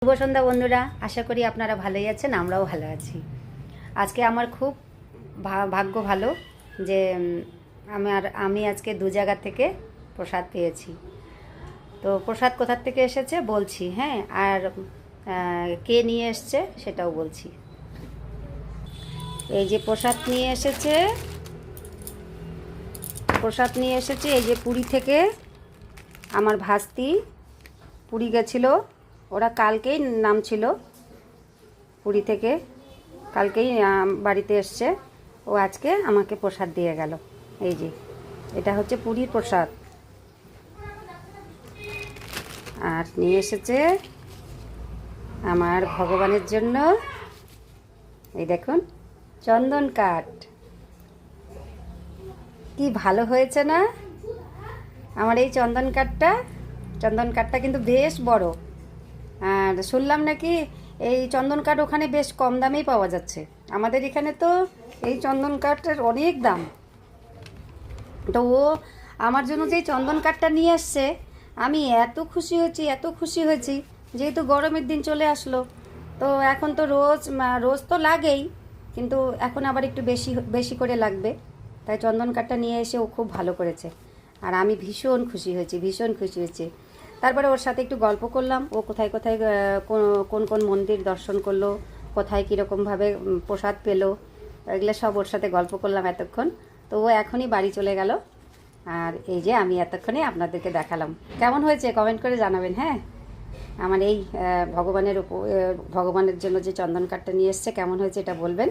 শুভ সন্ধ্যা বন্ধুরা, আশা করি আপনারা ভালোই আছেন, আমরাও ভালো আছি। আজকে আমার খুব ভাগ্য ভালো যে আমি আজকে দু জায়গা থেকে প্রসাদ পেয়েছি। তো প্রসাদ কোথার থেকে এসেছে বলছি, হ্যাঁ, আর কে নিয়ে এসছে সেটাও বলছি। এই যে প্রসাদ নিয়ে এসেছে এই যে পুরী থেকে আমার ভাস্তি পুরী গেছিলো। ওরা কালকেই নামছিল পুরী থেকে, কালকেই বাড়িতে এসছে। ও আজকে আমাকে প্রসাদ দিয়ে গেল। এই যে এটা হচ্ছে পুরীর প্রসাদ। আর নিয়ে এসেছে আমার ভগবানের জন্য, এই দেখুন, চন্দন কাঠ। কি ভালো হয়েছে না আমার এই চন্দন কাঠটা কিন্তু বেশ বড়। আর শুনলাম নাকি এই চন্দন কাঠ ওখানে বেশ কম দামেই পাওয়া যাচ্ছে। আমাদের এখানে তো এই চন্দন কাঠের অনেক দাম। তো ও আমার জন্য যে চন্দন কাঠটা নিয়ে আসছে, আমি এত খুশি হয়েছি যেহেতু গরমের দিন চলে আসলো। তো এখন তো রোজ তো লাগেই, কিন্তু এখন আবার একটু বেশি করে লাগবে। তাই চন্দন কাঠটা নিয়ে এসে ও খুব ভালো করেছে। আর আমি ভীষণ খুশি হয়েছি। তারপরে ওর সাথে একটু গল্প করলাম। ও কোথায় কোন মন্দির দর্শন করলো, কোথায় কীরকমভাবে প্রসাদ পেলো, এগুলো সব ওর সাথে গল্প করলাম এতক্ষণ। তো ও এখনই বাড়ি চলে গেল। আর এই যে আমি এতক্ষণে আপনাদেরকে দেখালাম। কেমন হয়েছে কমেন্ট করে জানাবেন। হ্যাঁ, আমার এই ভগবানের জন্য যে চন্দন কাঠটা নিয়ে এসছে কেমন হয়েছে এটা বলবেন।